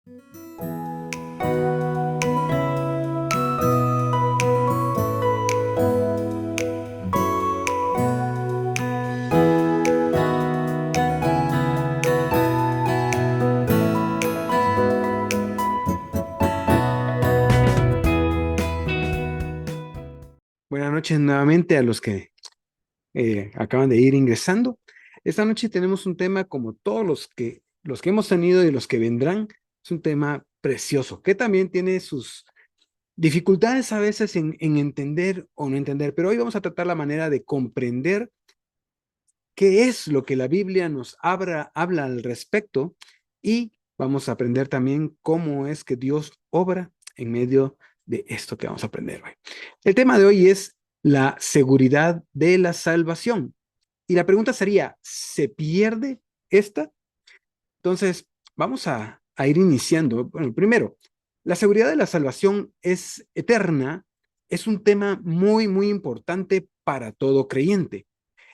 Buenas noches nuevamente a los que acaban de ir ingresando. Esta noche tenemos un tema como todos los que hemos tenido y los que vendrán. Es un tema precioso que también tiene sus dificultades a veces en entender o no entender, pero hoy vamos a tratar la manera de comprender qué es lo que la Biblia nos habla al respecto y vamos a aprender también cómo es que Dios obra en medio de esto que vamos a aprender hoy. El tema de hoy es la seguridad de la salvación. Y la pregunta sería, ¿se pierde esta? Entonces, vamos a ir iniciando. Bueno, primero, la seguridad de la salvación es eterna, es un tema muy, muy importante para todo creyente.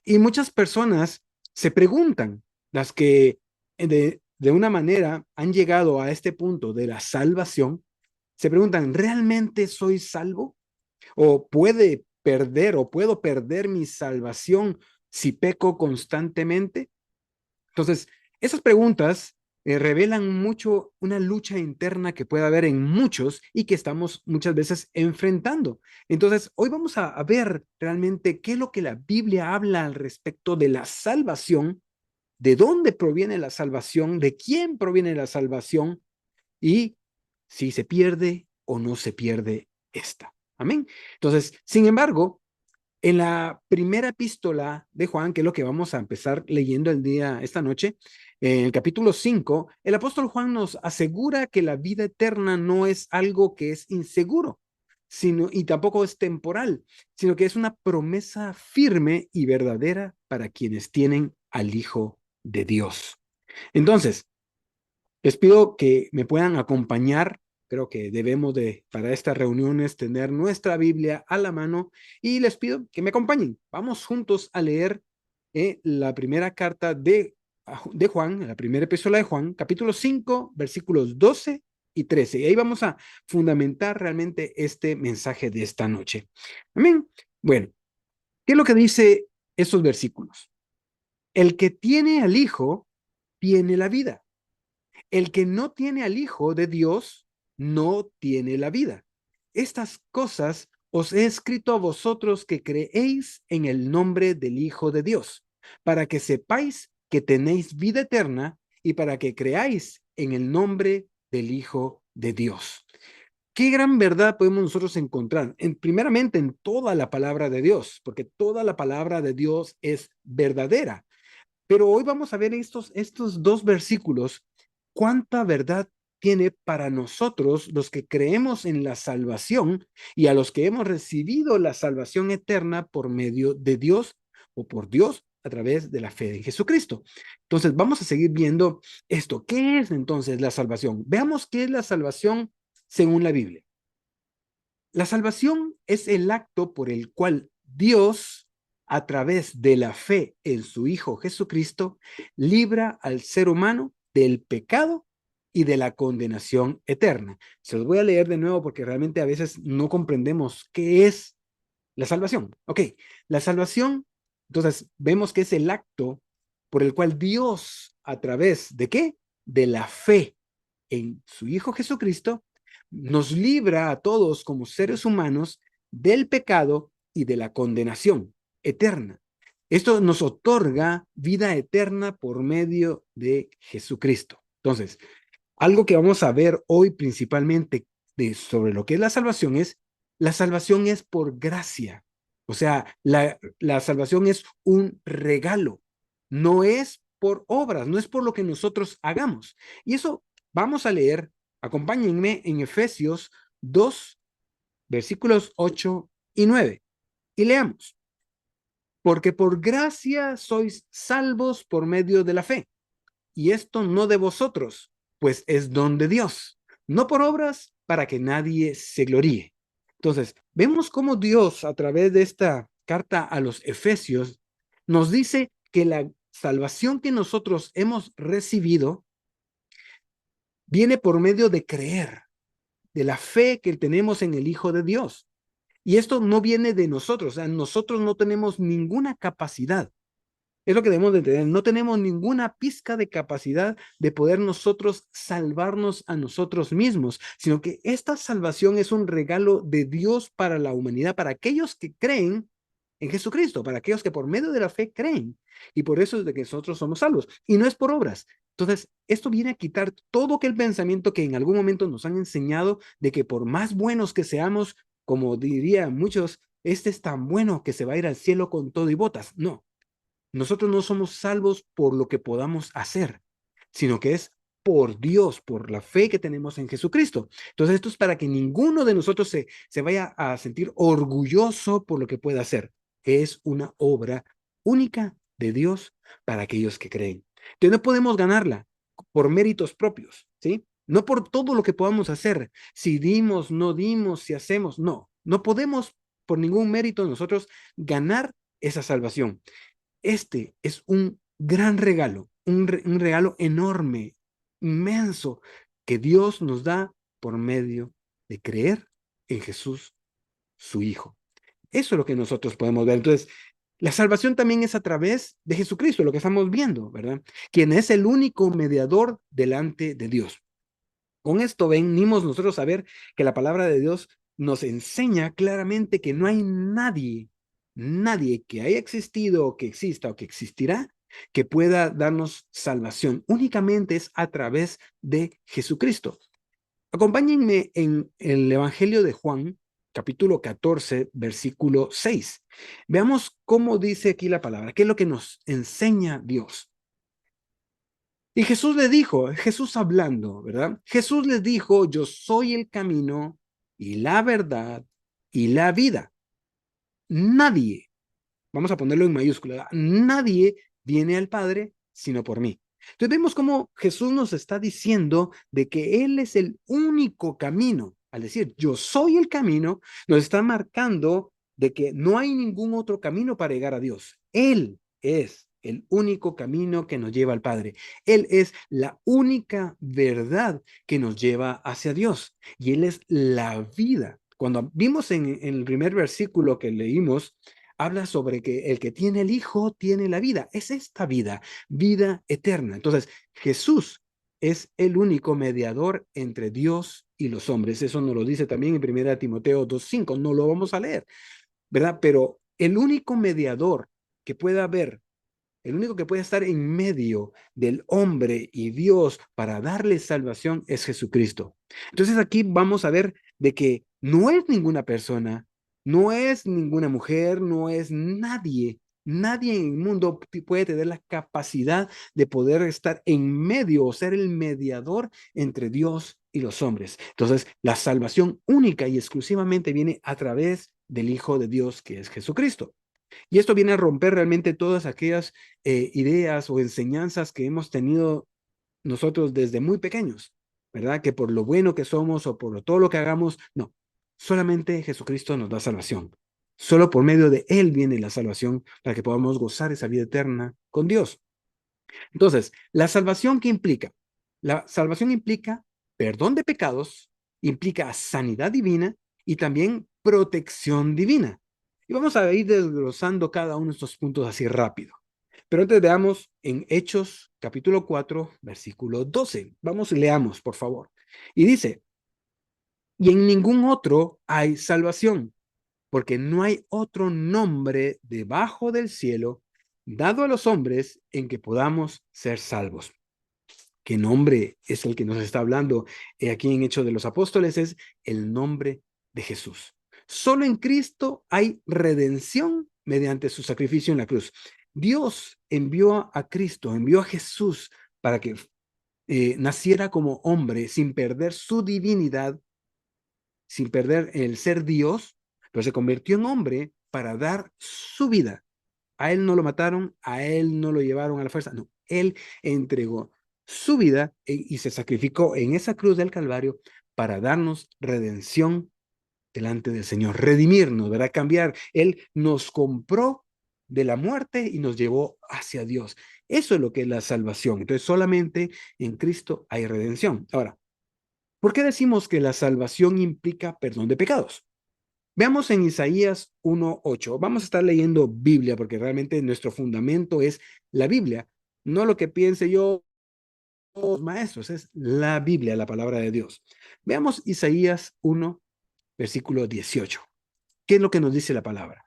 Y muchas personas se preguntan, las que de una manera han llegado a este punto de la salvación, se preguntan, ¿realmente soy salvo? ¿O puede perder o puedo perder mi salvación si peco constantemente? Entonces, esas preguntas revelan mucho una lucha interna que puede haber en muchos y que estamos muchas veces enfrentando. Entonces, hoy vamos a ver realmente qué es lo que la Biblia habla al respecto de la salvación, de dónde proviene la salvación, de quién proviene la salvación y si se pierde o no se pierde esta. Amén. Entonces, sin embargo, en la primera epístola de Juan, que es lo que vamos a empezar leyendo esta noche, en el capítulo 5, el apóstol Juan nos asegura que la vida eterna no es algo que es inseguro, y tampoco es temporal, sino que es una promesa firme y verdadera para quienes tienen al Hijo de Dios. Entonces, les pido que me puedan acompañar. Creo que debemos para estas reuniones, tener nuestra Biblia a la mano y les pido que me acompañen. Vamos juntos a leer la primera carta de Juan, la primera epístola de Juan, capítulo 5, versículos 12 y 13. Y ahí vamos a fundamentar realmente este mensaje de esta noche. Amén. Bueno, ¿qué es lo que dice estos versículos? El que tiene al Hijo, tiene la vida. El que no tiene al Hijo de Dios no tiene la vida. Estas cosas os he escrito a vosotros que creéis en el nombre del Hijo de Dios, para que sepáis que tenéis vida eterna y para que creáis en el nombre del Hijo de Dios. ¿Qué gran verdad podemos nosotros encontrar? Primeramente en toda la palabra de Dios, porque toda la palabra de Dios es verdadera. Pero hoy vamos a ver estos dos versículos, cuánta verdad tiene para nosotros los que creemos en la salvación y a los que hemos recibido la salvación eterna por medio de Dios o por Dios a través de la fe en Jesucristo. Entonces, vamos a seguir viendo esto. ¿Qué es entonces la salvación? Veamos qué es la salvación según la Biblia. La salvación es el acto por el cual Dios, a través de la fe en su Hijo Jesucristo, libra al ser humano del pecado y de la condenación eterna. Se los voy a leer de nuevo porque realmente a veces no comprendemos qué es la salvación. Ok, la salvación, entonces vemos que es el acto por el cual Dios, a través de qué? De la fe en su Hijo Jesucristo, nos libra a todos como seres humanos del pecado y de la condenación eterna. Esto nos otorga vida eterna por medio de Jesucristo. Entonces, algo que vamos a ver hoy principalmente sobre lo que es la salvación es por gracia. O sea, la salvación es un regalo, no es por obras, no es por lo que nosotros hagamos. Y eso vamos a leer, acompáñenme en Efesios 2, versículos 8 y 9. Y leamos, porque por gracia sois salvos por medio de la fe. Y esto no de vosotros, pues es don de Dios, no por obras para que nadie se gloríe. Entonces, vemos cómo Dios, a través de esta carta a los Efesios, nos dice que la salvación que nosotros hemos recibido viene por medio de creer, de la fe que tenemos en el Hijo de Dios. Y esto no viene de nosotros, o sea, nosotros no tenemos ninguna capacidad. Es lo que debemos de entender. No tenemos ninguna pizca de capacidad de poder nosotros salvarnos a nosotros mismos, sino que esta salvación es un regalo de Dios para la humanidad, para aquellos que creen en Jesucristo, para aquellos que por medio de la fe creen. Y por eso es de que nosotros somos salvos. Y no es por obras. Entonces, esto viene a quitar todo aquel pensamiento que en algún momento nos han enseñado de que por más buenos que seamos, como dirían muchos, este es tan bueno que se va a ir al cielo con todo y botas. No. Nosotros no somos salvos por lo que podamos hacer, sino que es por Dios, por la fe que tenemos en Jesucristo. Entonces, esto es para que ninguno de nosotros se vaya a sentir orgulloso por lo que pueda hacer. Es una obra única de Dios para aquellos que creen. Entonces, no podemos ganarla por méritos propios, ¿sí? No por todo lo que podamos hacer. Si dimos, no dimos, si hacemos, no. No podemos por ningún mérito nosotros ganar esa salvación. Este es un gran regalo, un regalo enorme, inmenso, que Dios nos da por medio de creer en Jesús, su Hijo. Eso es lo que nosotros podemos ver. Entonces, la salvación también es a través de Jesucristo, lo que estamos viendo, ¿verdad? Quien es el único mediador delante de Dios. Con esto venimos nosotros a ver que la palabra de Dios nos enseña claramente que no hay nadie que haya existido o que exista o que existirá que pueda darnos salvación. Únicamente es a través de Jesucristo. Acompáñenme en el Evangelio de Juan, capítulo 14, versículo 6. Veamos cómo dice aquí la palabra, qué es lo que nos enseña Dios. Y Jesús le dijo, Jesús hablando, ¿verdad? Jesús les dijo, yo soy el camino y la verdad y la vida. Nadie, vamos a ponerlo en mayúscula, nadie viene al Padre sino por mí. Entonces vemos cómo Jesús nos está diciendo de que Él es el único camino. Al decir, yo soy el camino, nos está marcando de que no hay ningún otro camino para llegar a Dios. Él es el único camino que nos lleva al Padre. Él es la única verdad que nos lleva hacia Dios. Y Él es la vida. Cuando vimos en el primer versículo que leímos, habla sobre que el que tiene el Hijo tiene la vida. Es esta vida, vida eterna. Entonces, Jesús es el único mediador entre Dios y los hombres. Eso nos lo dice también en 1 Timoteo 2:5. No lo vamos a leer, ¿verdad? Pero el único mediador que pueda haber, el único que puede estar en medio del hombre y Dios para darle salvación es Jesucristo. Entonces aquí vamos a ver de que no es ninguna persona, no es ninguna mujer, no es nadie en el mundo puede tener la capacidad de poder estar en medio o ser el mediador entre Dios y los hombres. Entonces, la salvación única y exclusivamente viene a través del Hijo de Dios, que es Jesucristo. Y esto viene a romper realmente todas aquellas ideas o enseñanzas que hemos tenido nosotros desde muy pequeños, ¿verdad? Que por lo bueno que somos o por todo lo que hagamos, no, solamente Jesucristo nos da salvación. Solo por medio de Él viene la salvación para que podamos gozar esa vida eterna con Dios. Entonces, ¿la salvación qué implica? La salvación implica perdón de pecados, implica sanidad divina y también protección divina. Y vamos a ir desglosando cada uno de estos puntos así rápido. Pero antes veamos en Hechos capítulo 4, versículo 12. Vamos y leamos, por favor. Y dice, y en ningún otro hay salvación, porque no hay otro nombre debajo del cielo dado a los hombres en que podamos ser salvos. ¿Qué nombre es el que nos está hablando aquí en Hechos de los Apóstoles? Es el nombre de Jesús. Solo en Cristo hay redención mediante su sacrificio en la cruz. Dios envió a Cristo, envió a Jesús para que naciera como hombre sin perder su divinidad, sin perder el ser Dios, pero se convirtió en hombre para dar su vida. A él no lo mataron, a él no lo llevaron a la fuerza, no, él entregó su vida y se sacrificó en esa cruz del Calvario para darnos redención delante del Señor, redimirnos, ¿verdad? Cambiar. Él nos compró de la muerte y nos llevó hacia Dios. Eso es lo que es la salvación. Entonces, solamente en Cristo hay redención. Ahora, ¿Por qué decimos que la salvación implica perdón de pecados? Veamos en Isaías 1:8. Vamos a estar leyendo Biblia porque realmente nuestro fundamento es la Biblia, no lo que piense yo, los maestros, es la Biblia, la palabra de Dios. Veamos Isaías 1, versículo 18. ¿Qué es lo que nos dice la palabra?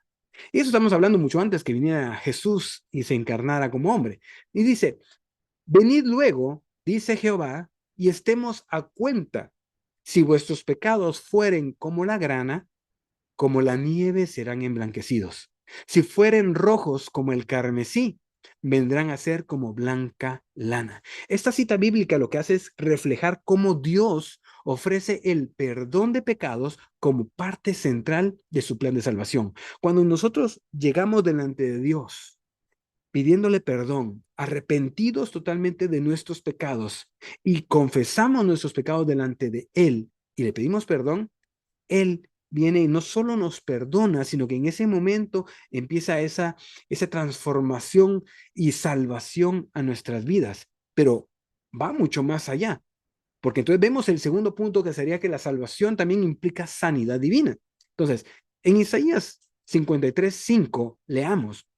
Y eso estamos hablando mucho antes que viniera Jesús y se encarnara como hombre. Y dice, venid luego, dice Jehová, y estemos a cuenta. Si vuestros pecados fueren como la grana, como la nieve serán emblanquecidos. Si fueren rojos como el carmesí, vendrán a ser como blanca lana. Esta cita bíblica lo que hace es reflejar cómo Dios ofrece el perdón de pecados como parte central de su plan de salvación. Cuando nosotros llegamos delante de Dios pidiéndole perdón, arrepentidos totalmente de nuestros pecados y confesamos nuestros pecados delante de Él y le pedimos perdón, Él viene y no solo nos perdona, sino que en ese momento empieza esa transformación y salvación a nuestras vidas. Pero va mucho más allá, porque entonces vemos el segundo punto que sería que la salvación también implica sanidad divina. Entonces, en Isaías 53:5, leamos,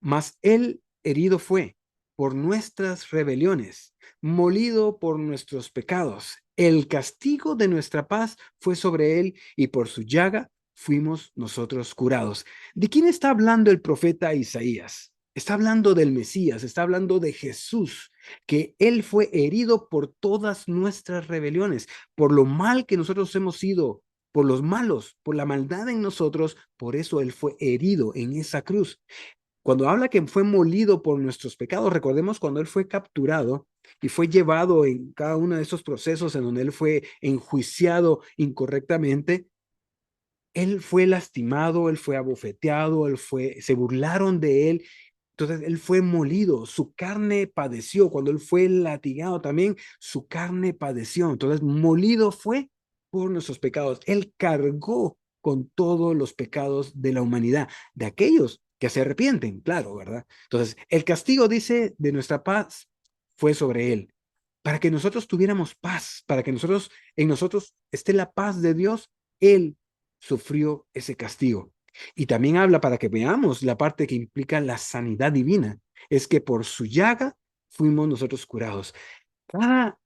mas él herido fue por nuestras rebeliones, molido por nuestros pecados. El castigo de nuestra paz fue sobre él y por su llaga fuimos nosotros curados. ¿De quién está hablando el profeta Isaías? Está hablando del Mesías, está hablando de Jesús, que él fue herido por todas nuestras rebeliones, por lo mal que nosotros hemos sido, por los malos, por la maldad en nosotros, por eso él fue herido en esa cruz. Cuando habla que fue molido por nuestros pecados, recordemos cuando él fue capturado y fue llevado en cada uno de esos procesos en donde él fue enjuiciado incorrectamente, él fue lastimado, él fue abofeteado, se burlaron de él. Entonces él fue molido, su carne padeció. Cuando él fue latigado también, su carne padeció. Entonces molido fue por nuestros pecados. Él cargó con todos los pecados de la humanidad, de aquellos que se arrepienten, claro, ¿verdad? Entonces el castigo, dice, de nuestra paz fue sobre él, para que nosotros tuviéramos paz, para que en nosotros esté la paz de Dios. Él sufrió ese castigo. Y también habla para que veamos la parte que implica la sanidad divina. Es que por su llaga fuimos nosotros curados. Cada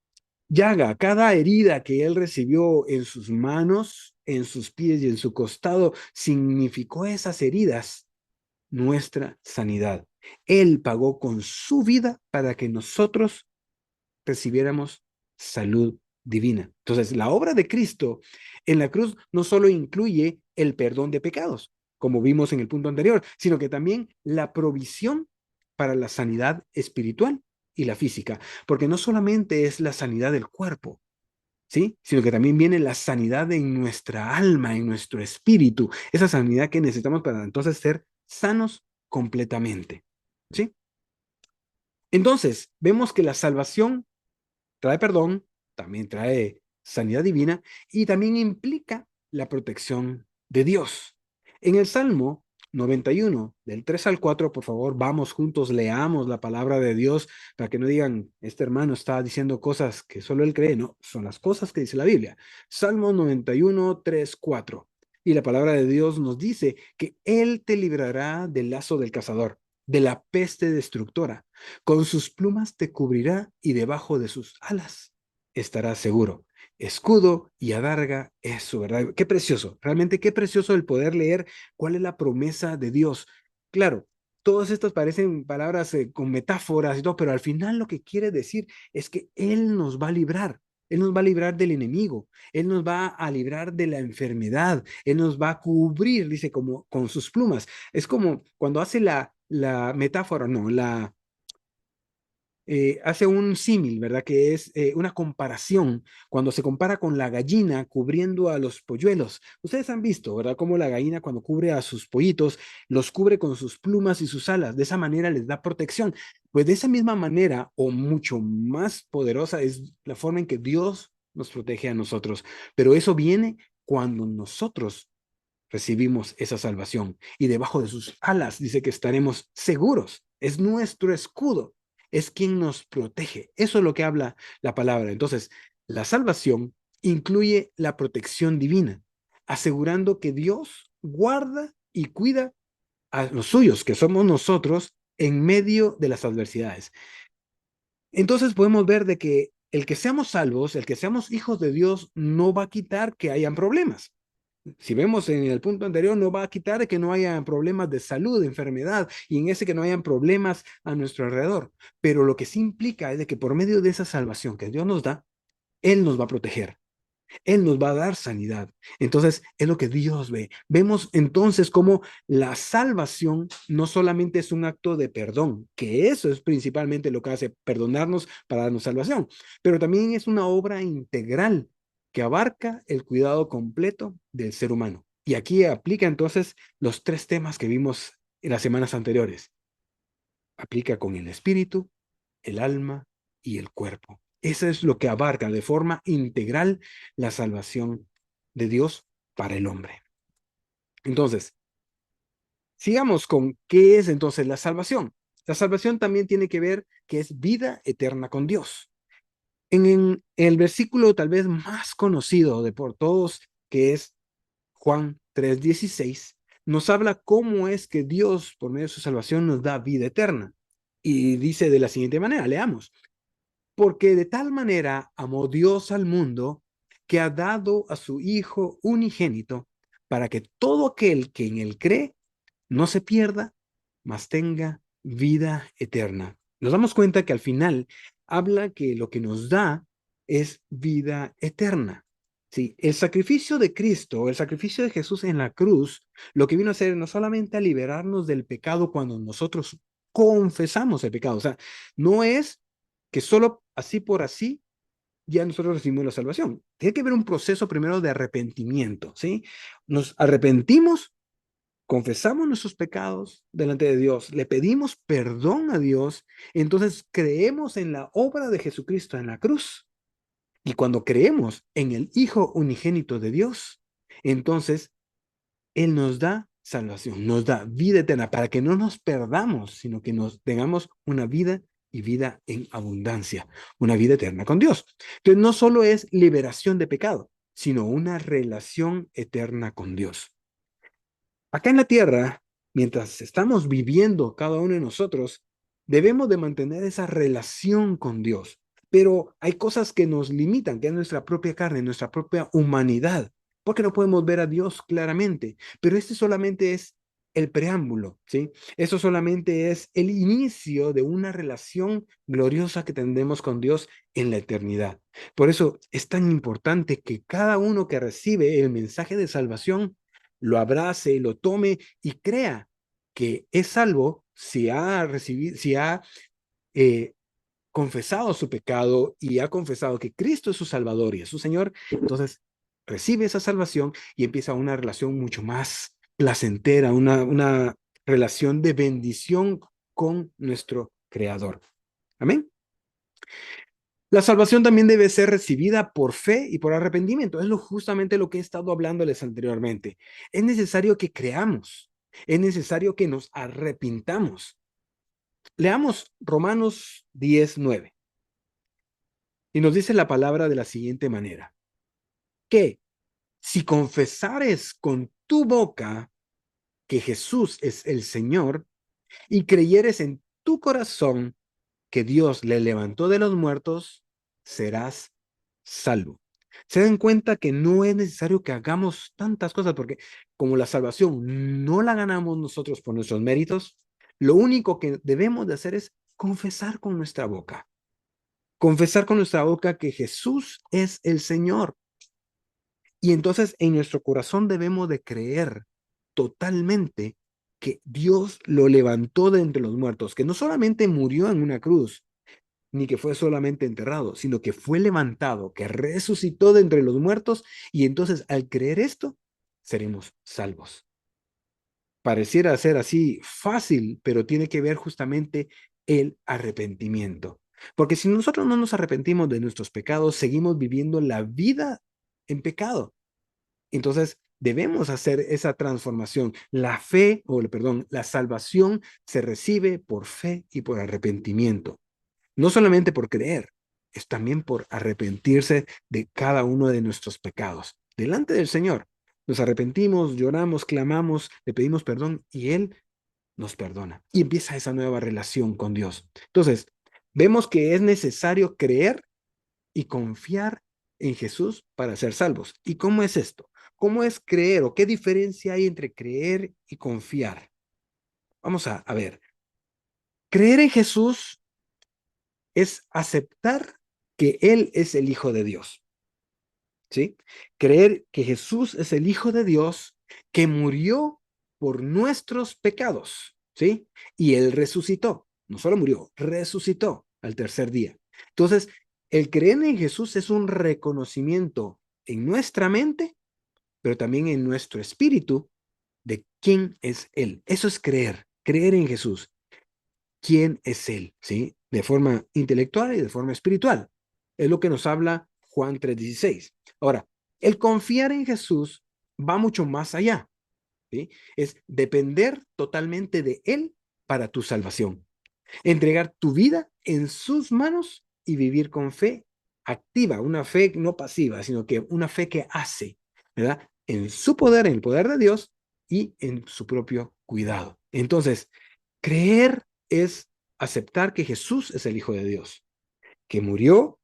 llaga, cada herida que él recibió en sus manos, en sus pies y en su costado, significó esas heridas nuestra sanidad. Él pagó con su vida para que nosotros recibiéramos salud divina. Entonces, la obra de Cristo en la cruz no solo incluye el perdón de pecados, como vimos en el punto anterior, sino que también la provisión para la sanidad espiritual y la física, porque no solamente es la sanidad del cuerpo, ¿sí? Sino que también viene la sanidad en nuestra alma, en nuestro espíritu, esa sanidad que necesitamos para entonces ser sanos completamente, ¿sí? Entonces, vemos que la salvación trae perdón, también trae sanidad divina y también implica la protección de Dios. En el Salmo 91, del 3 al 4, por favor, vamos juntos, leamos la palabra de Dios para que no digan, este hermano está diciendo cosas que solo él cree. No, son las cosas que dice la Biblia. Salmo 91, 3, 4. Y la palabra de Dios nos dice que Él te librará del lazo del cazador, de la peste destructora. Con sus plumas te cubrirá y debajo de sus alas estarás seguro. Escudo y adarga es su verdad. Qué precioso, realmente qué precioso el poder leer cuál es la promesa de Dios. Claro, todas estas parecen palabras con metáforas y todo, pero al final lo que quiere decir es que Él nos va a librar. Él nos va a librar del enemigo, Él nos va a librar de la enfermedad, Él nos va a cubrir, dice, como con sus plumas. Es como cuando hace la metáfora, no, hace un símil, ¿verdad? Que es una comparación, cuando se compara con la gallina cubriendo a los polluelos. Ustedes han visto, ¿verdad? Cómo la gallina cuando cubre a sus pollitos, los cubre con sus plumas y sus alas. De esa manera les da protección. Pues de esa misma manera, o mucho más poderosa, es la forma en que Dios nos protege a nosotros. Pero eso viene cuando nosotros recibimos esa salvación y debajo de sus alas dice que estaremos seguros. Es nuestro escudo, es quien nos protege. Eso es lo que habla la palabra. Entonces, La salvación incluye la protección divina, asegurando que Dios guarda y cuida a los suyos, que somos nosotros, en medio de las adversidades. Entonces podemos ver de que el que seamos salvos, el que seamos hijos de Dios, no va a quitar que hayan problemas. Si vemos en el punto anterior, no va a quitar que no haya problemas de salud, de enfermedad, y en ese que no hayan problemas a nuestro alrededor. Pero lo que sí implica es de que por medio de esa salvación que Dios nos da, Él nos va a proteger. Él nos va a dar sanidad. Entonces, es lo que Dios ve. Vemos entonces cómo la salvación no solamente es un acto de perdón, que eso es principalmente lo que hace perdonarnos para darnos salvación, pero también es una obra integral que abarca el cuidado completo del ser humano. Y aquí aplica entonces los tres temas que vimos en las semanas anteriores. Aplica con el espíritu, el alma y el cuerpo. Eso es lo que abarca de forma integral la salvación de Dios para el hombre. Entonces, sigamos con qué es entonces la salvación. La salvación también tiene que ver que es vida eterna con Dios. En el versículo tal vez más conocido de por todos, que es Juan 3:16, nos habla cómo es que Dios, por medio de su salvación, nos da vida eterna. Y dice de la siguiente manera, leamos. Porque de tal manera amó Dios al mundo que ha dado a su Hijo unigénito para que todo aquel que en él cree no se pierda, mas tenga vida eterna. Nos damos cuenta que al final habla que lo que nos da es vida eterna. Sí, el sacrificio de Cristo, el sacrificio de Jesús en la cruz, lo que vino a hacer no solamente a liberarnos del pecado cuando nosotros confesamos el pecado, o sea, no es que solo así por así ya nosotros recibimos la salvación. Tiene que haber un proceso primero de arrepentimiento, ¿sí? Nos arrepentimos, confesamos nuestros pecados delante de Dios, le pedimos perdón a Dios, entonces creemos en la obra de Jesucristo en la cruz. Y cuando creemos en el Hijo unigénito de Dios, entonces Él nos da salvación, nos da vida eterna para que no nos perdamos, sino que nos tengamos una vida y vida en abundancia, una vida eterna con Dios. Entonces, no solo es liberación de pecado, sino una relación eterna con Dios. Acá en la tierra, mientras estamos viviendo cada uno de nosotros, debemos de mantener esa relación con Dios. Pero hay cosas que nos limitan, que es nuestra propia carne, nuestra propia humanidad, porque no podemos ver a Dios claramente. Pero este solamente es el preámbulo, ¿sí? Eso solamente es el inicio de una relación gloriosa que tendremos con Dios en la eternidad. Por eso es tan importante que cada uno que recibe el mensaje de salvación lo abrace, lo tome y crea que es salvo si ha recibido, si ha eh, confesado su pecado y ha confesado que Cristo es su Salvador y es su Señor, entonces recibe esa salvación y empieza una relación mucho más placentera, una relación de bendición con nuestro Creador. Amén. La salvación también debe ser recibida por fe y por arrepentimiento. Es justamente lo que he estado hablándoles anteriormente. Es necesario que creamos. Es necesario que nos arrepintamos. Leamos Romanos 10:9. Y nos dice la palabra de la siguiente manera. Que si confesares con tu boca que Jesús es el Señor y creyeres en tu corazón que Dios le levantó de los muertos, serás salvo. Se den cuenta que no es necesario que hagamos tantas cosas porque como la salvación no la ganamos nosotros por nuestros méritos, lo único que debemos de hacer es confesar con nuestra boca. Confesar con nuestra boca que Jesús es el Señor. Y entonces en nuestro corazón debemos de creer totalmente que Dios lo levantó de entre los muertos, que no solamente murió en una cruz, ni que fue solamente enterrado, sino que fue levantado, que resucitó de entre los muertos, y entonces al creer esto, seremos salvos. Pareciera ser así fácil, pero tiene que ver justamente el arrepentimiento. Porque si nosotros no nos arrepentimos de nuestros pecados, seguimos viviendo la vida en pecado. Entonces, debemos hacer esa transformación. La fe, o perdón, la salvación se recibe por fe y por arrepentimiento. No solamente por creer, es también por arrepentirse de cada uno de nuestros pecados. Delante del Señor, nos arrepentimos, lloramos, clamamos, le pedimos perdón y Él nos perdona. Y empieza esa nueva relación con Dios. Entonces, vemos que es necesario creer y confiar en Jesús para ser salvos. ¿Y cómo es esto? ¿Cómo es creer o qué diferencia hay entre creer y confiar? Vamos a ver. Creer en Jesús es aceptar que Él es el Hijo de Dios, ¿sí? Creer que Jesús es el Hijo de Dios que murió por nuestros pecados, ¿sí? Y Él resucitó. No solo murió, resucitó al tercer día. Entonces, el creer en Jesús es un reconocimiento en nuestra mente, pero también en nuestro espíritu de quién es Él. Eso es creer, creer en Jesús. ¿Quién es Él? ¿Sí? De forma intelectual y de forma espiritual. Es lo que nos habla Juan 3:16. Ahora, el confiar en Jesús va mucho más allá, ¿sí? Es depender totalmente de Él para tu salvación. Entregar tu vida en sus manos y vivir con fe activa, una fe no pasiva, sino que una fe que hace, ¿verdad? En su poder, en el poder de Dios y en su propio cuidado. Entonces, creer es aceptar que Jesús es el Hijo de Dios, que murió,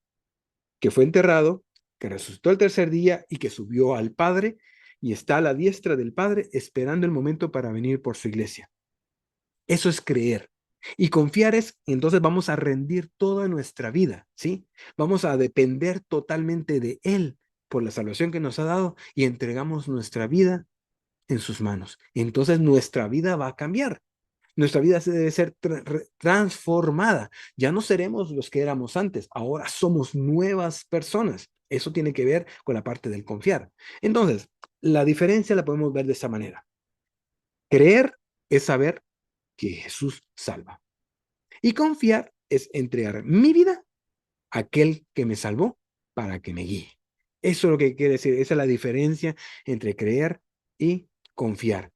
que fue enterrado, que resucitó el tercer día y que subió al Padre y está a la diestra del Padre esperando el momento para venir por su iglesia. Eso es creer. Y confiar es, entonces vamos a rendir toda nuestra vida, ¿sí? Vamos a depender totalmente de Él por la salvación que nos ha dado y entregamos nuestra vida en sus manos. Entonces nuestra vida va a cambiar. Nuestra vida debe ser transformada. Ya no seremos los que éramos antes. Ahora somos nuevas personas. Eso tiene que ver con la parte del confiar. Entonces, la diferencia la podemos ver de esta manera. Creer es saber que Jesús salva. Y confiar es entregar mi vida a aquel que me salvó para que me guíe. Eso es lo que quiere decir. Esa es la diferencia entre creer y confiar.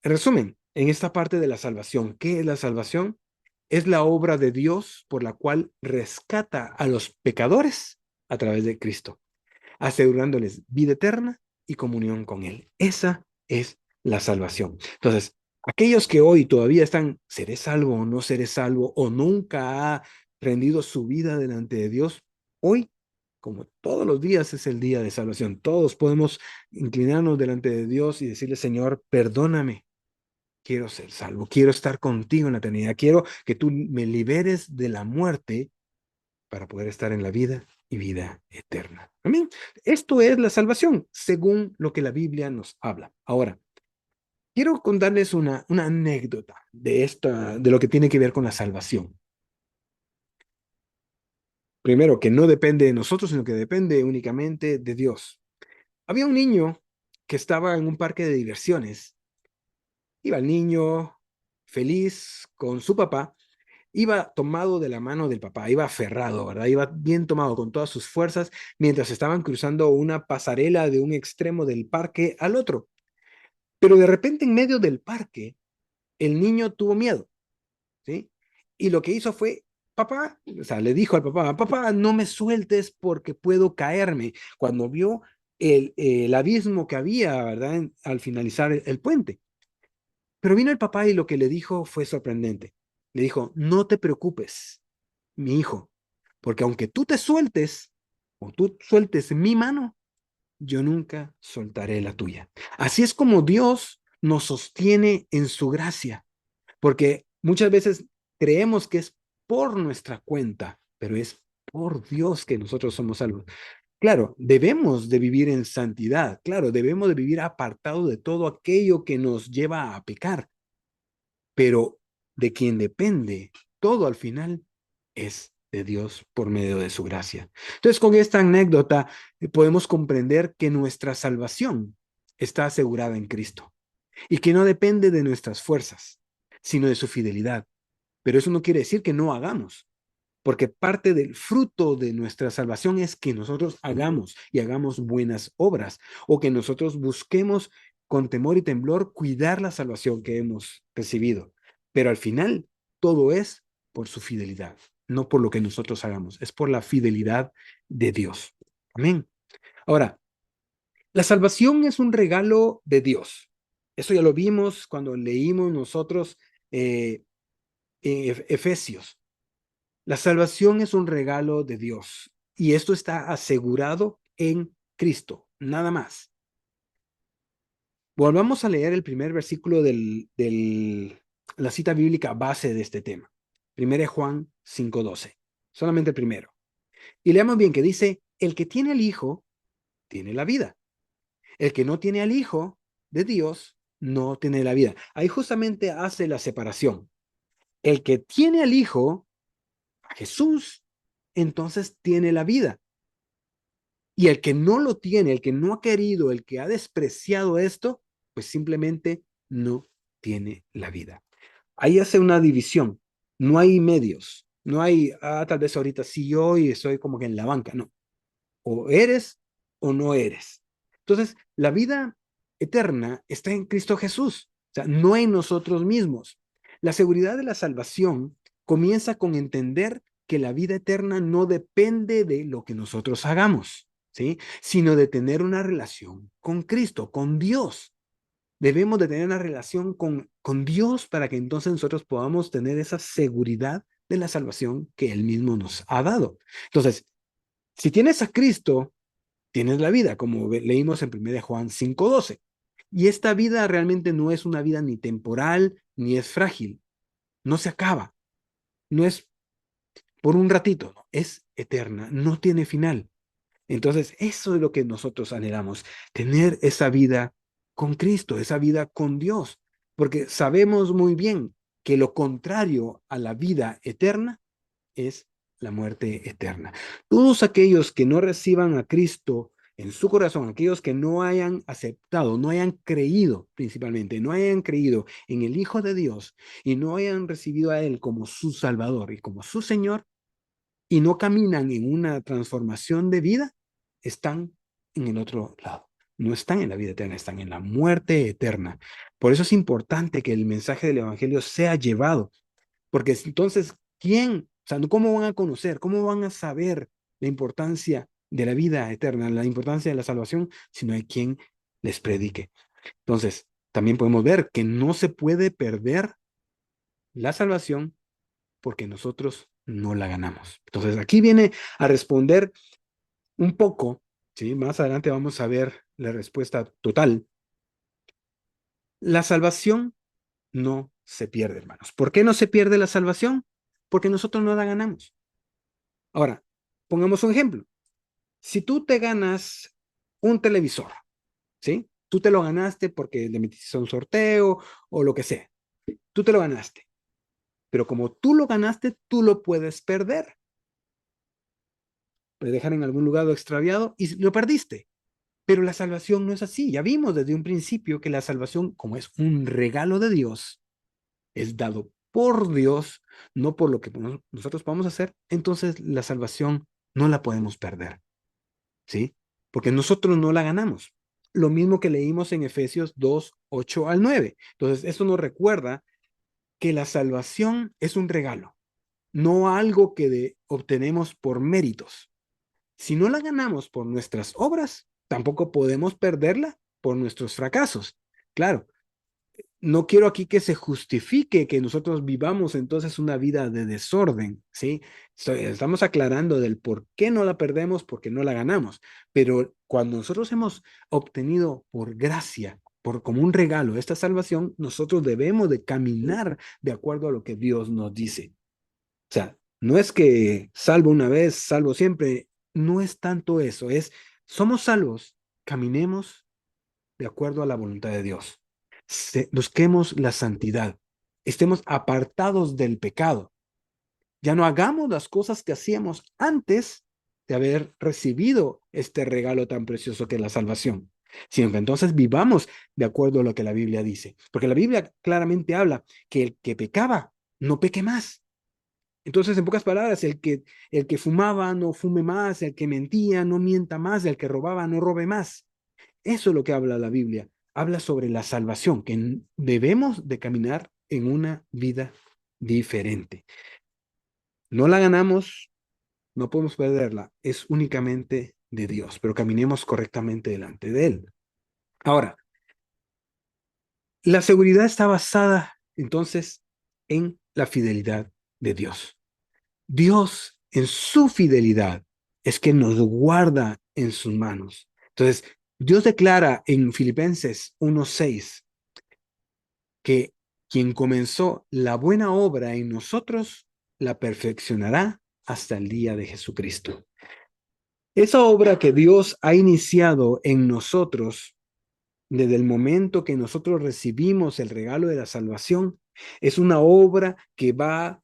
En resumen, en esta parte de la salvación, ¿qué es la salvación? Es la obra de Dios por la cual rescata a los pecadores a través de Cristo, asegurándoles vida eterna y comunión con Él. Esa es la salvación. Entonces, aquellos que hoy todavía están, ¿seré salvo o no seré salvo? O nunca ha rendido su vida delante de Dios, hoy, como todos los días, es el día de salvación. Todos podemos inclinarnos delante de Dios y decirle, Señor, perdóname. Quiero ser salvo, quiero estar contigo en la eternidad, quiero que tú me liberes de la muerte para poder estar en la vida y vida eterna. Amén. Esto es la salvación, según lo que la Biblia nos habla. Ahora, quiero contarles una anécdota de lo que tiene que ver con la salvación. Primero, que no depende de nosotros, sino que depende únicamente de Dios. Había un niño que estaba en un parque de diversiones. Iba el niño feliz con su papá. Iba tomado de la mano del papá, iba aferrado, ¿verdad? Iba bien tomado con todas sus fuerzas mientras estaban cruzando una pasarela de un extremo del parque al otro. Pero de repente en medio del parque, el niño tuvo miedo, ¿sí? Y lo que hizo fue, papá, o sea, le dijo al papá, papá, no me sueltes porque puedo caerme. Cuando vio el abismo que había, ¿verdad? Al finalizar el puente. Pero vino el papá y lo que le dijo fue sorprendente. Le dijo, no te preocupes, mi hijo, porque aunque tú te sueltes o tú sueltes mi mano, yo nunca soltaré la tuya. Así es como Dios nos sostiene en su gracia, porque muchas veces creemos que es por nuestra cuenta, pero es por Dios que nosotros somos salvos. Claro, debemos de vivir en santidad, claro, debemos de vivir apartado de todo aquello que nos lleva a pecar, pero de quien depende todo al final es de Dios por medio de su gracia. Entonces, con esta anécdota podemos comprender que nuestra salvación está asegurada en Cristo y que no depende de nuestras fuerzas, sino de su fidelidad. Pero eso no quiere decir que no hagamos, porque parte del fruto de nuestra salvación es que nosotros hagamos y hagamos buenas obras o que nosotros busquemos con temor y temblor cuidar la salvación que hemos recibido. Pero al final, todo es por su fidelidad. no por lo que nosotros hagamos, es por la fidelidad de Dios. Amén. Ahora, la salvación es un regalo de Dios. Eso ya lo vimos cuando leímos nosotros Efesios. La salvación es un regalo de Dios y esto está asegurado en Cristo, nada más. Volvamos a leer el primer versículo la cita bíblica base de este tema. 1 Juan 5:12. Solamente el primero. Y leamos bien que dice, el que tiene al Hijo, tiene la vida. El que no tiene al Hijo de Dios, no tiene la vida. Ahí justamente hace la separación. El que tiene al Hijo, a Jesús, entonces tiene la vida. Y el que no lo tiene, el que no ha querido, el que ha despreciado esto, pues simplemente no tiene la vida. Ahí hace una división. No hay medios. No hay, tal vez ahorita sí yo y estoy como que en la banca. No. O eres o no eres. Entonces, la vida eterna está en Cristo Jesús. O sea, no en nosotros mismos. La seguridad de la salvación comienza con entender que la vida eterna no depende de lo que nosotros hagamos, ¿sí? Sino de tener una relación con Cristo, con Dios. Debemos de tener una relación con Dios para que entonces nosotros podamos tener esa seguridad de la salvación que Él mismo nos ha dado. Entonces, si tienes a Cristo, tienes la vida, como leímos en 1 Juan 5:12. Y esta vida realmente no es una vida ni temporal, ni es frágil. No se acaba. No es por un ratito, no, es eterna, no tiene final. Entonces, eso es lo que nosotros anhelamos, tener esa vida con Cristo, esa vida con Dios, porque sabemos muy bien que lo contrario a la vida eterna es la muerte eterna. Todos aquellos que no reciban a Cristo en su corazón, aquellos que no hayan aceptado, no hayan creído principalmente, no hayan creído en el Hijo de Dios y no hayan recibido a Él como su Salvador y como su Señor, y no caminan en una transformación de vida, están en el otro lado. No están en la vida eterna, están en la muerte eterna. Por eso es importante que el mensaje del Evangelio sea llevado, porque entonces, ¿quién? O sea, ¿cómo van a conocer? ¿Cómo van a saber la importancia de la vida eterna, la importancia de la salvación, si no hay quien les predique? Entonces, también podemos ver que no se puede perder la salvación porque nosotros no la ganamos. Entonces, aquí viene a responder un poco, ¿sí? Más adelante vamos a ver la respuesta total. La salvación no se pierde, hermanos. ¿Por qué no se pierde la salvación? Porque nosotros no la ganamos. Ahora, pongamos un ejemplo. Si tú te ganas un televisor, ¿sí? Tú te lo ganaste porque le metiste a un sorteo o lo que sea. Tú te lo ganaste. Pero como tú lo ganaste, tú lo puedes perder. Puedes dejar en algún lugar extraviado y lo perdiste. Pero la salvación no es así. Ya vimos desde un principio que la salvación, como es un regalo de Dios, es dado por Dios, no por lo que nosotros podamos hacer. Entonces la salvación no la podemos perder, ¿sí? Porque nosotros no la ganamos. Lo mismo que leímos en Efesios 2:8 al 9. Entonces, eso nos recuerda que la salvación es un regalo, no algo que obtenemos por méritos. Si no la ganamos por nuestras obras, tampoco podemos perderla por nuestros fracasos. Claro, no quiero aquí que se justifique que nosotros vivamos entonces una vida de desorden, ¿sí? Estamos aclarando del por qué no la perdemos, porque no la ganamos. Pero cuando nosotros hemos obtenido por gracia, por como un regalo esta salvación, nosotros debemos de caminar de acuerdo a lo que Dios nos dice. O sea, no es que salvo una vez, salvo siempre. No es tanto eso, es somos salvos, caminemos de acuerdo a la voluntad de Dios. Busquemos la santidad, estemos apartados del pecado. Ya no hagamos las cosas que hacíamos antes de haber recibido este regalo tan precioso que es la salvación, sino que entonces vivamos de acuerdo a lo que la Biblia dice. Porque la Biblia claramente habla que el que pecaba no peque más. Entonces, en pocas palabras, el que fumaba no fume más, el que mentía no mienta más, el que robaba no robe más. Eso es lo que habla la Biblia. Habla sobre la salvación, que debemos de caminar en una vida diferente. No la ganamos, no podemos perderla, es únicamente de Dios, pero caminemos correctamente delante de Él. Ahora, la seguridad está basada entonces en la fidelidad de Dios. Dios en su fidelidad es que nos guarda en sus manos. Entonces, Dios declara en Filipenses 1:6 que quien comenzó la buena obra en nosotros, la perfeccionará hasta el día de Jesucristo. Esa obra que Dios ha iniciado en nosotros desde el momento que nosotros recibimos el regalo de la salvación, es una obra que va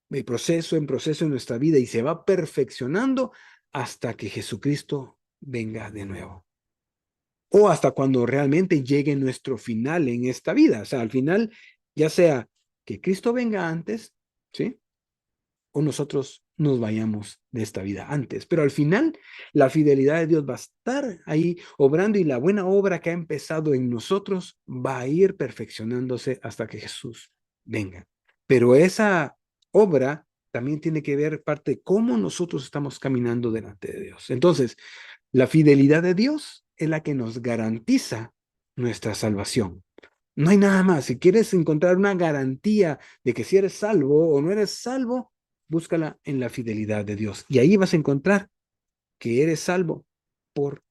de proceso en proceso en nuestra vida y se va perfeccionando hasta que Jesucristo venga de nuevo. O hasta cuando realmente llegue nuestro final en esta vida. O sea, al final, ya sea que Cristo venga antes, ¿sí? O nosotros nos vayamos de esta vida antes. Pero al final, la fidelidad de Dios va a estar ahí obrando y la buena obra que ha empezado en nosotros va a ir perfeccionándose hasta que Jesús venga. Pero esa obra también tiene que ver parte de cómo nosotros estamos caminando delante de Dios. Entonces, la fidelidad de Dios es la que nos garantiza nuestra salvación. No hay nada más. Si quieres encontrar una garantía de que si eres salvo o no eres salvo, búscala en la fidelidad de Dios. Y ahí vas a encontrar que eres salvo por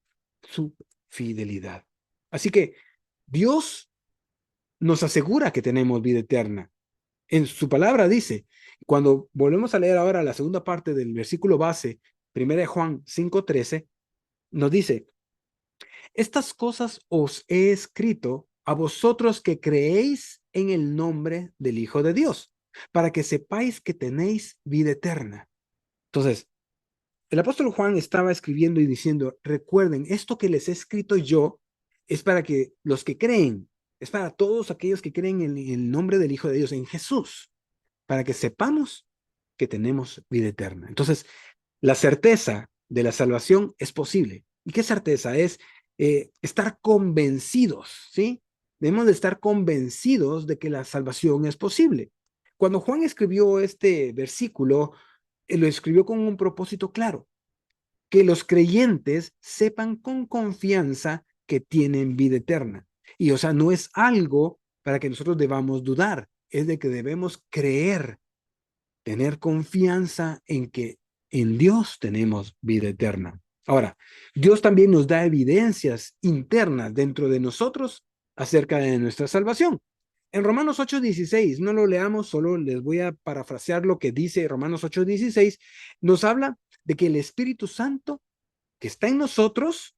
su fidelidad. Así que Dios nos asegura que tenemos vida eterna. En su palabra dice, cuando volvemos a leer ahora la segunda parte del versículo base, 1 Juan 5:13, nos dice, estas cosas os he escrito a vosotros que creéis en el nombre del Hijo de Dios, para que sepáis que tenéis vida eterna. Entonces, el apóstol Juan estaba escribiendo y diciendo, recuerden, esto que les he escrito yo es para que los que creen, es para todos aquellos que creen en el nombre del Hijo de Dios, en Jesús, para que sepamos que tenemos vida eterna. Entonces, la certeza de la salvación es posible. ¿Y qué certeza? Es estar convencidos, ¿sí? Debemos de estar convencidos de que la salvación es posible. Cuando Juan escribió este versículo, lo escribió con un propósito claro, que los creyentes sepan con confianza que tienen vida eterna. Y o sea, no es algo para que nosotros debamos dudar, es de que debemos creer, tener confianza en que en Dios tenemos vida eterna. Ahora, Dios también nos da evidencias internas dentro de nosotros acerca de nuestra salvación. En Romanos 8:16, no lo leamos, solo les voy a parafrasear lo que dice Romanos 8:16, nos habla de que el Espíritu Santo que está en nosotros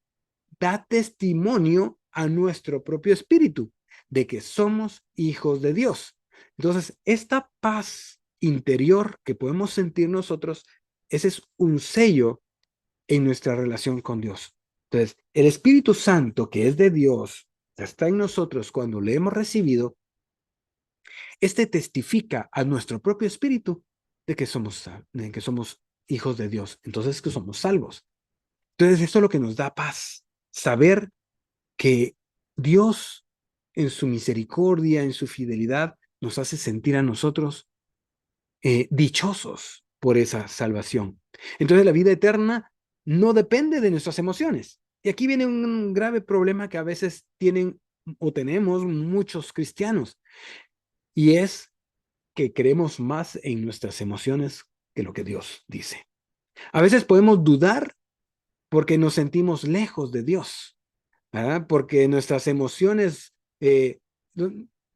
da testimonio a nuestro propio espíritu de que somos hijos de Dios. Entonces, esta paz interior que podemos sentir nosotros, ese es un sello en nuestra relación con Dios. Entonces, el Espíritu Santo que es de Dios, está en nosotros cuando le hemos recibido, este testifica a nuestro propio espíritu de que somos hijos de Dios, entonces que somos salvos. Entonces, esto es lo que nos da paz, saber que Dios en su misericordia, en su fidelidad, nos hace sentir a nosotros dichosos por esa salvación. Entonces la vida eterna no depende de nuestras emociones. Y aquí viene un grave problema que a veces tienen o tenemos muchos cristianos, y es que creemos más en nuestras emociones que lo que Dios dice. A veces podemos dudar porque nos sentimos lejos de Dios. ¿Verdad? Porque nuestras emociones,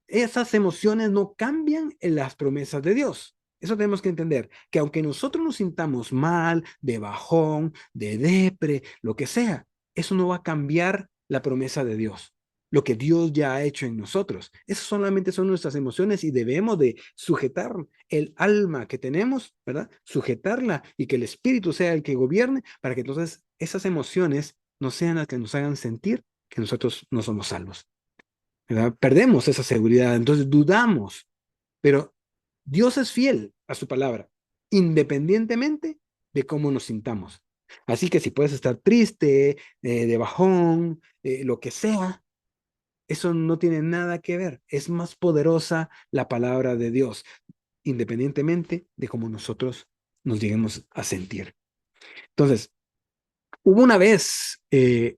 esas emociones no cambian en las promesas de Dios. Eso tenemos que entender, que aunque nosotros nos sintamos mal, de bajón, de depre, lo que sea, eso no va a cambiar la promesa de Dios, lo que Dios ya ha hecho en nosotros. Eso solamente son nuestras emociones y debemos de sujetar el alma que tenemos, ¿verdad? Sujetarla y que el Espíritu sea el que gobierne para que entonces esas emociones no sean las que nos hagan sentir que nosotros no somos salvos, ¿verdad? Perdemos esa seguridad, entonces dudamos, pero Dios es fiel a su palabra, independientemente de cómo nos sintamos. Así que si puedes estar triste, de bajón, lo que sea, eso no tiene nada que ver. Es más poderosa la palabra de Dios. independientemente de cómo nosotros nos lleguemos a sentir. Entonces, hubo una vez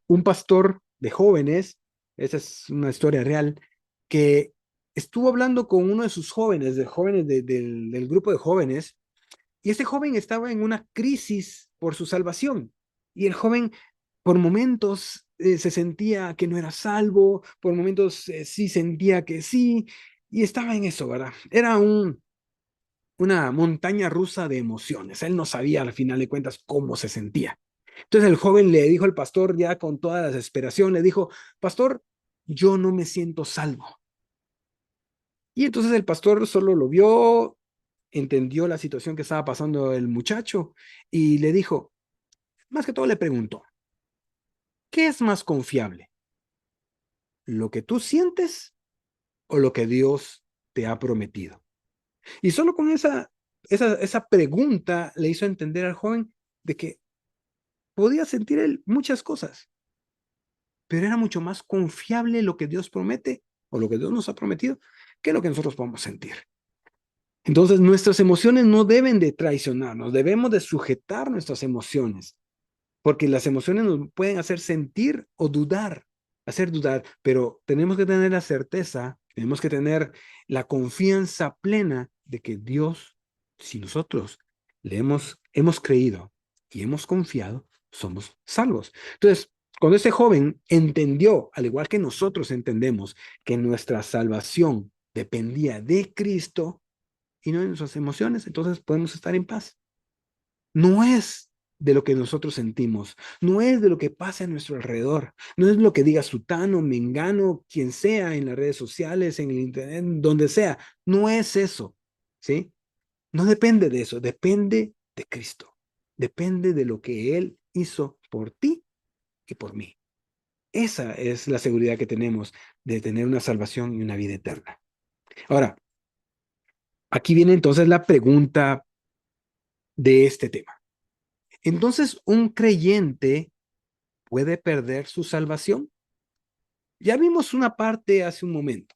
un pastor de jóvenes, esa es una historia real, que estuvo hablando con uno de sus jóvenes, del grupo de jóvenes, y este joven estaba en una crisis por su salvación. Y el joven, por momentos, se sentía que no era salvo, por momentos sí sentía que sí, y estaba en eso, ¿verdad? Era una montaña rusa de emociones. Él no sabía al final de cuentas cómo se sentía. Entonces el joven le dijo al pastor, ya con toda la desesperación, le dijo, pastor, yo no me siento salvo. Y entonces el pastor solo lo vio, entendió la situación que estaba pasando el muchacho y le dijo, más que todo le preguntó, ¿qué es más confiable? ¿Lo que tú sientes o lo que Dios te ha prometido? Y solo con esa pregunta le hizo entender al joven de que podía sentir él muchas cosas, pero era mucho más confiable lo que Dios promete o lo que Dios nos ha prometido que lo que nosotros podemos sentir. Entonces, nuestras emociones no deben de traicionarnos, debemos de sujetar nuestras emociones, porque las emociones nos pueden hacer sentir o dudar, hacer dudar, pero tenemos que tener la certeza, tenemos que tener la confianza plena de que Dios, si nosotros hemos creído y hemos confiado, somos salvos. Entonces, cuando ese joven entendió, al igual que nosotros entendemos, que nuestra salvación dependía de Cristo y no de nuestras emociones, entonces podemos estar en paz. No es de lo que nosotros sentimos, no es de lo que pasa a nuestro alrededor, no es lo que diga sutano, mengano, quien sea en las redes sociales, en el internet, donde sea, no es eso, ¿sí? No depende de eso, depende de Cristo, depende de lo que Él hizo por ti y por mí. Esa es la seguridad que tenemos de tener una salvación y una vida eterna. Ahora, aquí viene entonces la pregunta de este tema. Entonces, ¿un creyente puede perder su salvación? Ya vimos una parte hace un momento,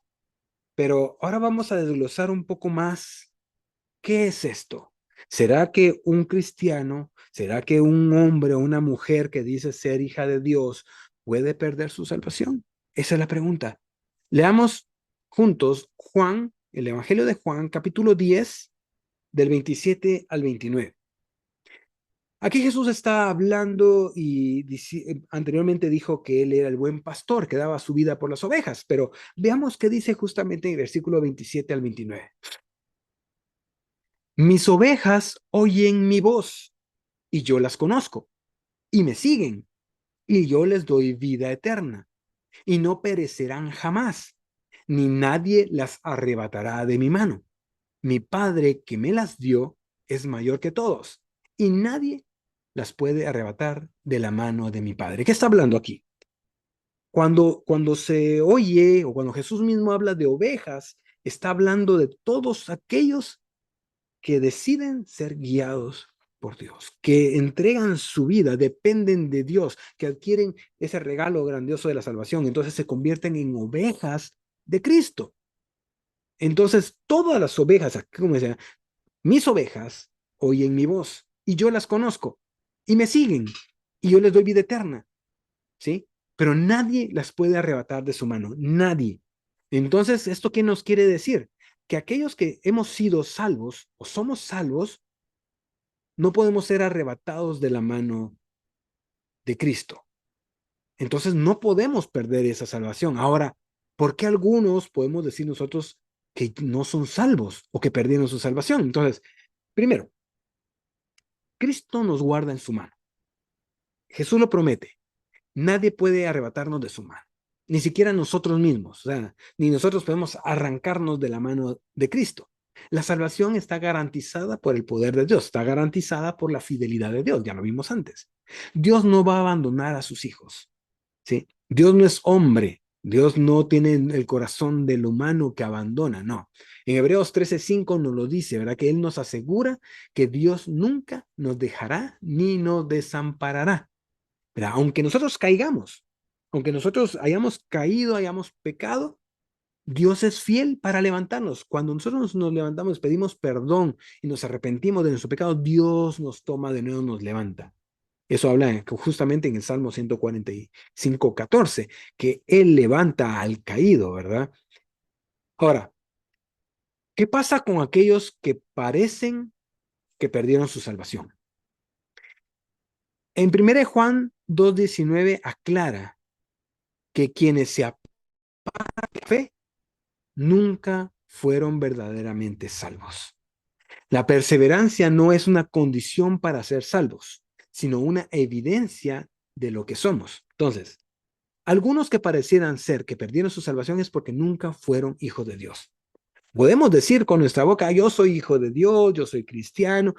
pero ahora vamos a desglosar un poco más. ¿Qué es esto? ¿Será que un cristiano, será que un hombre o una mujer que dice ser hija de Dios puede perder su salvación? Esa es la pregunta. Leamos juntos Juan, el Evangelio de Juan, capítulo 10, del 27 al 29. Aquí Jesús está hablando y anteriormente dijo que él era el buen pastor que daba su vida por las ovejas, pero veamos qué dice justamente en el versículo 27 al 29. Mis ovejas oyen mi voz y yo las conozco y me siguen y yo les doy vida eterna y no perecerán jamás, ni nadie las arrebatará de mi mano. Mi Padre que me las dio es mayor que todos y nadie las puede arrebatar de la mano de mi Padre. ¿Qué está hablando aquí? Cuando se oye o cuando Jesús mismo habla de ovejas, está hablando de todos aquellos que deciden ser guiados por Dios, que entregan su vida, dependen de Dios, que adquieren ese regalo grandioso de la salvación, entonces se convierten en ovejas de Cristo. Entonces, todas las ovejas, como decía, mis ovejas oyen mi voz y yo las conozco y me siguen y yo les doy vida eterna, ¿sí? Pero nadie las puede arrebatar de su mano, nadie. Entonces, ¿esto qué nos quiere decir? Que aquellos que hemos sido salvos o somos salvos, no podemos ser arrebatados de la mano de Cristo. Entonces, no podemos perder esa salvación. Ahora, ¿por qué algunos podemos decir nosotros que no son salvos o que perdieron su salvación? Entonces, primero, Cristo nos guarda en su mano. Jesús lo promete. Nadie puede arrebatarnos de su mano, ni siquiera nosotros mismos, o sea, ni nosotros podemos arrancarnos de la mano de Cristo. La salvación está garantizada por el poder de Dios, está garantizada por la fidelidad de Dios, ya lo vimos antes. Dios no va a abandonar a sus hijos, ¿sí? Dios no es hombre, Dios no tiene el corazón del humano que abandona, no. En Hebreos 13:5 nos lo dice, ¿verdad? Que Él nos asegura que Dios nunca nos dejará ni nos desamparará. ¿Verdad? Aunque nosotros caigamos, aunque nosotros hayamos caído, hayamos pecado, Dios es fiel para levantarnos. Cuando nosotros nos levantamos, pedimos perdón y nos arrepentimos de nuestro pecado, Dios nos toma de nuevo, nos levanta. Eso habla justamente en el Salmo 145:14, que Él levanta al caído, ¿verdad? Ahora, ¿qué pasa con aquellos que parecen que perdieron su salvación? En 1 Juan 2:19 aclara que quienes se apagan de fe nunca fueron verdaderamente salvos. La perseverancia no es una condición para ser salvos, sino una evidencia de lo que somos. Entonces, algunos que parecieran ser que perdieron su salvación es porque nunca fueron hijos de Dios. Podemos decir con nuestra boca, yo soy hijo de Dios, yo soy cristiano,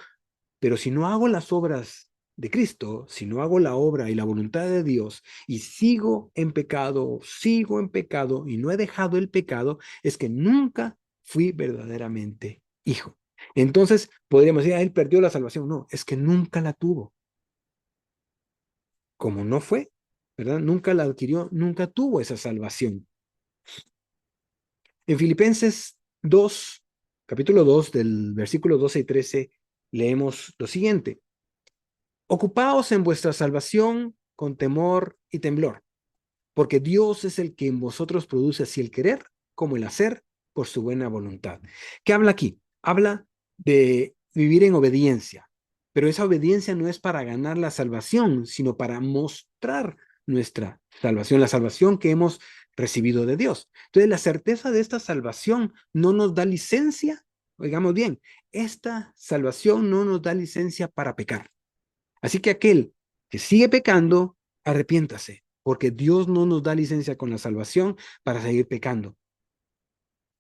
pero si no hago las obras de Cristo, si no hago la obra y la voluntad de Dios y sigo en pecado y no he dejado el pecado, es que nunca fui verdaderamente hijo. Entonces podríamos decir, él perdió la salvación. No, es que nunca la tuvo. Como no fue, ¿verdad? Nunca la adquirió, nunca tuvo esa salvación. En Filipenses 2, capítulo 2, del versículo 12 y 13, leemos lo siguiente. Ocupaos en vuestra salvación con temor y temblor, porque Dios es el que en vosotros produce así el querer como el hacer por su buena voluntad. ¿Qué habla aquí? Habla de vivir en obediencia, pero esa obediencia no es para ganar la salvación, sino para mostrar nuestra salvación, la salvación que hemos recibido de Dios. Entonces, la certeza de esta salvación no nos da licencia, oigamos bien, esta salvación no nos da licencia para pecar. Así que aquel que sigue pecando, arrepiéntase, porque Dios no nos da licencia con la salvación para seguir pecando,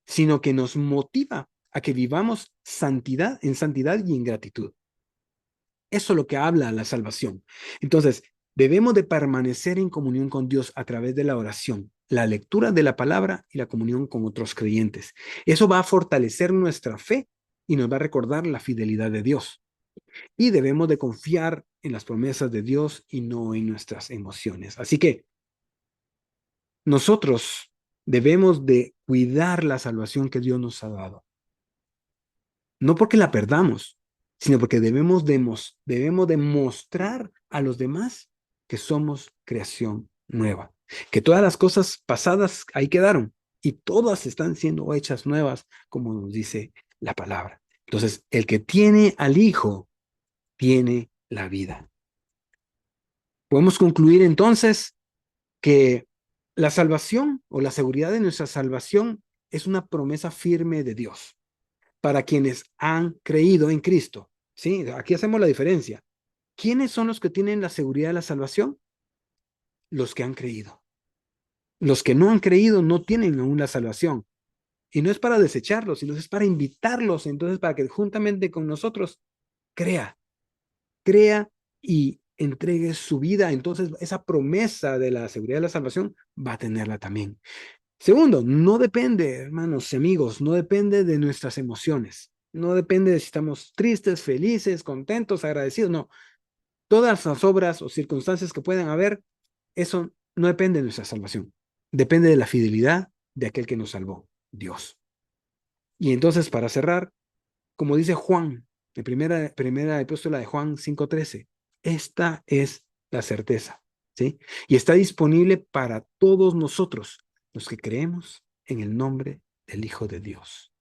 sino que nos motiva a que vivamos en santidad y en gratitud. Eso es lo que habla la salvación. Entonces, debemos de permanecer en comunión con Dios a través de la oración, la lectura de la palabra y la comunión con otros creyentes. Eso va a fortalecer nuestra fe y nos va a recordar la fidelidad de Dios. Y debemos de confiar en las promesas de Dios y no en nuestras emociones. Así que nosotros debemos de cuidar la salvación que Dios nos ha dado. No porque la perdamos, sino porque debemos de mostrar a los demás que somos creación nueva. Que todas las cosas pasadas ahí quedaron y todas están siendo hechas nuevas, como nos dice la palabra. Entonces, el que tiene al Hijo tiene la vida. Podemos concluir entonces que la salvación o la seguridad de nuestra salvación es una promesa firme de Dios para quienes han creído en Cristo. Sí, aquí hacemos la diferencia. ¿Quiénes son los que tienen la seguridad de la salvación? Los que han creído. Los que no han creído no tienen aún la salvación. Y no es para desecharlos, sino es para invitarlos, entonces para que juntamente con nosotros crea y entregue su vida. Entonces esa promesa de la seguridad de la salvación va a tenerla también. Segundo, no depende, hermanos y amigos, no depende de nuestras emociones. No depende de si estamos tristes, felices, contentos, agradecidos. No, todas las obras o circunstancias que puedan haber, eso no depende de nuestra salvación. Depende de la fidelidad de aquel que nos salvó, Dios. Y entonces, para cerrar, como dice Juan, la primera epístola de Juan 5:13, esta es la certeza, ¿sí? Y está disponible para todos nosotros, los que creemos en el nombre del Hijo de Dios.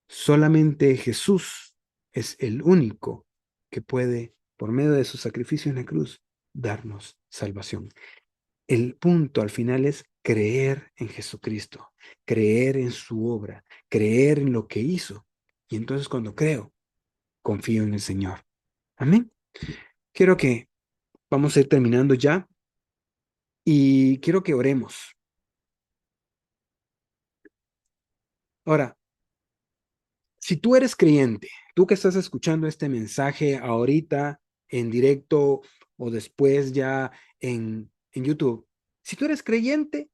Solamente Jesús es el único que puede, por medio de su sacrificio en la cruz, darnos salvación. El punto al final es creer en Jesucristo, creer en su obra, creer en lo que hizo. Y entonces cuando creo, confío en el Señor. Amén. Quiero que vamos a ir terminando ya y quiero que oremos. Ahora, si tú eres creyente, tú que estás escuchando este mensaje ahorita en directo o después ya en YouTube, si tú eres creyente,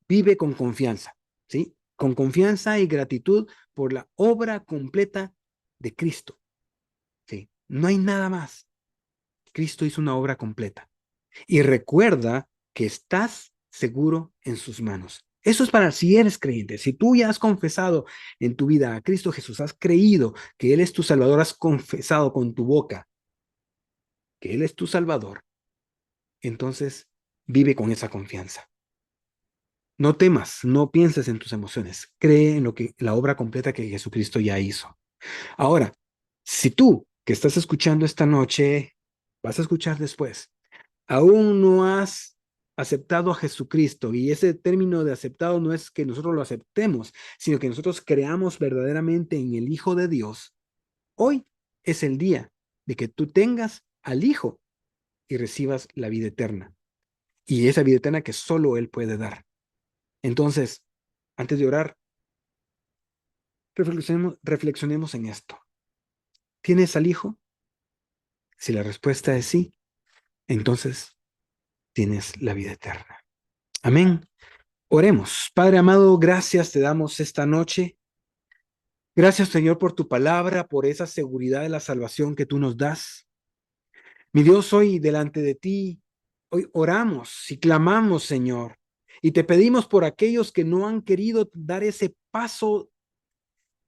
vive con confianza, ¿sí? Con confianza y gratitud por la obra completa de Cristo, ¿sí? No hay nada más. Cristo hizo una obra completa. Y recuerda que estás seguro en sus manos. Eso es para si eres creyente. Si tú ya has confesado en tu vida a Cristo Jesús, has creído que Él es tu Salvador, has confesado con tu boca que Él es tu Salvador, entonces vive con esa confianza. No temas, no pienses en tus emociones. Cree en la obra completa que Jesucristo ya hizo. Ahora, si tú que estás escuchando esta noche, vas a escuchar después, aún no has aceptado a Jesucristo, y ese término de aceptado no es que nosotros lo aceptemos, sino que nosotros creamos verdaderamente en el Hijo de Dios, hoy es el día de que tú tengas al Hijo y recibas la vida eterna, y esa vida eterna que solo Él puede dar. Entonces, antes de orar, reflexionemos en esto. ¿Tienes al Hijo? Si la respuesta es sí, entonces tienes la vida eterna. Amén. Oremos. Padre amado, gracias te damos esta noche. Gracias, Señor, por tu palabra, por esa seguridad de la salvación que tú nos das. Mi Dios, hoy delante de ti, hoy oramos y clamamos, Señor, y te pedimos por aquellos que no han querido dar ese paso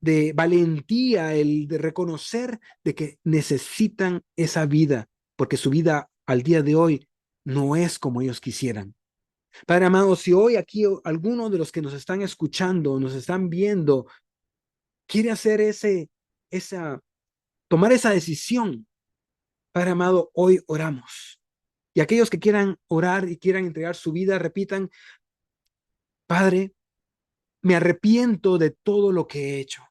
de valentía, el de reconocer de que necesitan esa vida, porque su vida al día de hoy no es como ellos quisieran. Padre amado, si hoy aquí alguno de los que nos están escuchando, nos están viendo, quiere hacer tomar esa decisión, Padre amado, hoy oramos. Y aquellos que quieran orar y quieran entregar su vida, repitan, Padre, me arrepiento de todo lo que he hecho.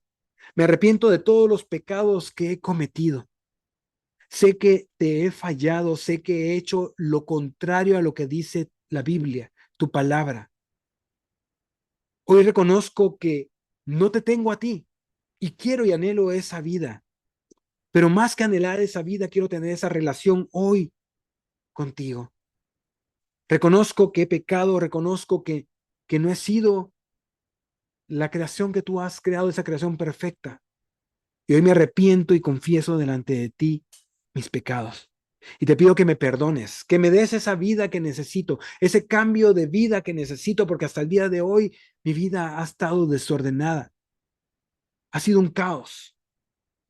Me arrepiento de todos los pecados que he cometido. Sé que te he fallado, sé que he hecho lo contrario a lo que dice la Biblia, tu palabra. Hoy reconozco que no te tengo a ti y quiero y anhelo esa vida. Pero más que anhelar esa vida, quiero tener esa relación hoy contigo. Reconozco que he pecado, reconozco que no he sido la creación que tú has creado, esa creación perfecta. Y hoy me arrepiento y confieso delante de ti mis pecados. Y te pido que me perdones, que me des esa vida que necesito, ese cambio de vida que necesito, porque hasta el día de hoy mi vida ha estado desordenada. Ha sido un caos,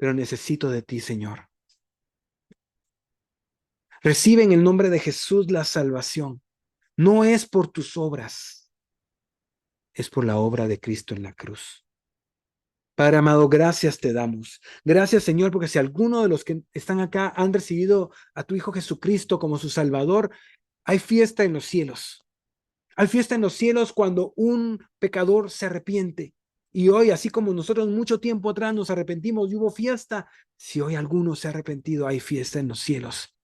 pero necesito de ti, Señor. Recibe en el nombre de Jesús la salvación. No es por tus obras, es por la obra de Cristo en la cruz. Padre amado, gracias te damos. Gracias, Señor, porque si alguno de los que están acá han recibido a tu Hijo Jesucristo como su Salvador, hay fiesta en los cielos. Hay fiesta en los cielos cuando un pecador se arrepiente. Y hoy, así como nosotros mucho tiempo atrás nos arrepentimos y hubo fiesta, si hoy alguno se ha arrepentido, hay fiesta en los cielos.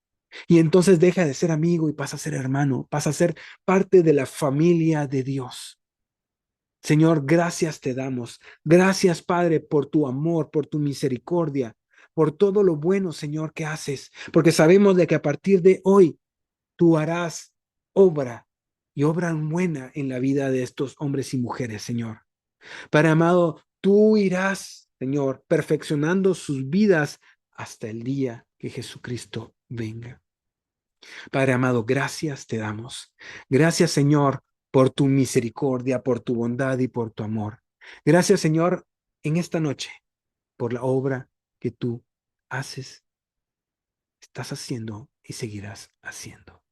Y entonces deja de ser amigo y pasa a ser hermano, pasa a ser parte de la familia de Dios. Señor, gracias te damos. Gracias, Padre, por tu amor, por tu misericordia, por todo lo bueno, Señor, que haces, porque sabemos de que a partir de hoy tú harás obra y obra buena en la vida de estos hombres y mujeres, Señor. Padre amado, tú irás, Señor, perfeccionando sus vidas hasta el día que Jesucristo venga. Padre amado, gracias te damos. Gracias, Señor, por tu misericordia, por tu bondad y por tu amor. Gracias, Señor, en esta noche, por la obra que tú haces, estás haciendo y seguirás haciendo.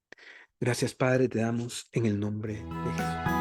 Gracias, Padre, te damos en el nombre de Jesús.